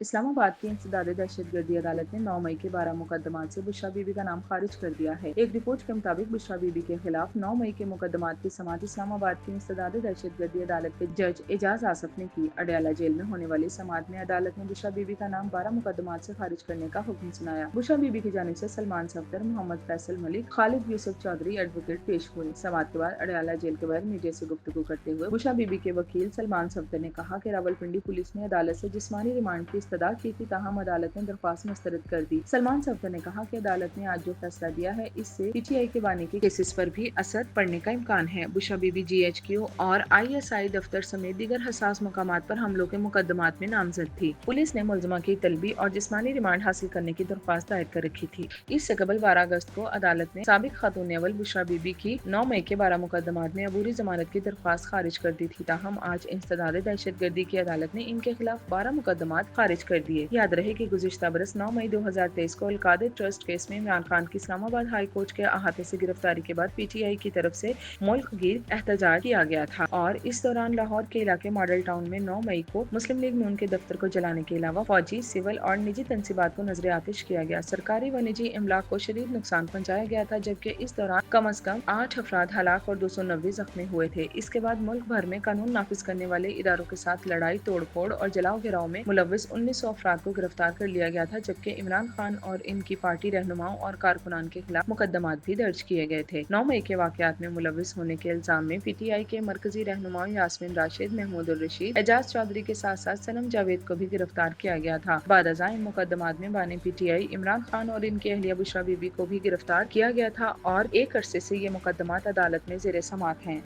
اسلام آباد کی انسداد دہشت گردی عدالت نے 9 مئی کے 12 مقدمات سے بشرا بی بی کا نام خارج کر دیا ہے۔ ایک رپورٹ کے مطابق بشرا بی بی کے خلاف 9 مئی کے مقدمات کی سماعت اسلام آباد کی انسداد دہشت گردی عدالت کے جج اعجاز آصف نے کی۔ اڈیالہ جیل میں ہونے والی سماعت میں عدالت نے بشرا بی بی کا نام 12 مقدمات سے خارج کرنے کا حکم سنایا۔ بشرا بی بی کی جانب سے سلمان صفدر، محمد فیصل ملک، خالد یوسف چودھری ایڈوکیٹ پیش ہوئے۔ سماعت کے بعد اڈیالہ جیل کے باہر میڈیا سے گفتگو کرتے ہوئے بشرا بی بی کے وکیل سلمان صفدر نے کہا کہ راولپنڈی پولیس نے عدالت سے جسمانی ریمانڈ کی استدعا کی تھی، تاہم عدالت نے درخواست مسترد کر دی۔ سلمان صفدر نے کہا کہ عدالت نے آج جو فیصلہ دیا ہے اس سے پی ٹی آئی کے بانی کے کیسز پر بھی اثر پڑنے کا امکان ہے۔ Bushra Bibi G H Q کیو اور آئی ایس آئی دفتر سمیت دیگر حساس مقامات پر حملوں کے مقدمات میں نامزد تھی۔ پولیس نے ملزمہ کی طلبی اور جسمانی ریمانڈ حاصل کرنے کی درخواست دائر کر رکھی تھی۔ اس سے قبل 12 اگست کو عدالت نے سابق خاتون اول بشرا بی بی کی 9 مئی کے 12 مقدمات میں عبوری ضمانت کی درخواست خارج کر دی تھی، تاہم آج انسداد دہشت گردی کی عدالت نے ان کے خلاف 12 مقدمات خارج کر دیے۔ یاد رہے کہ گزشتہ برس 9 مئی 2023 کو القادر ٹرسٹ کیس میں عمران خان کی اسلام آباد ہائی کورٹ کے احاطے سے گرفتاری کے بعد پی ٹی آئی کی طرف سے ملک گیر احتجاج کیا گیا تھا اور اس دوران لاہور کے علاقے ماڈل ٹاؤن میں 9 مئی کو مسلم لیگ نون کے دفتر کو جلانے کے علاوہ فوجی، سول اور نجی تنصیبات کو نذر آتش کیا گیا۔ سرکاری و نجی املاک کو شدید نقصان پہنچایا گیا تھا، جبکہ اس دوران کم از کم 8 افراد ہلاک اور 290 زخمی ہوئے تھے۔ اس کے بعد ملک بھر میں قانون نافذ کرنے والے اداروں کے ساتھ لڑائی، توڑ پھوڑ اور جلاؤ گراؤ میں ملوث 1900 افراد کو گرفتار کر لیا گیا تھا، جبکہ عمران خان اور ان کی پارٹی رہنماؤں اور کارکنان کے خلاف مقدمات بھی درج کیے گئے تھے۔ 9 مئی کے واقعات میں ملوث ہونے کے الزام میں پی ٹی آئی کے مرکزی رہنماؤں یاسمین راشد، محمود الرشید، اعجاز چودھری کے ساتھ ساتھ صنم جاوید کو بھی گرفتار کیا گیا تھا۔ بعد ازاں ان مقدمات میں بانی P T I Imran Khan اور ان کی اہلیہ بشرا بی بی کو بھی گرفتار کیا گیا تھا اور ایک عرصے سے یہ مقدمات عدالت میں زیر سماعت ہیں۔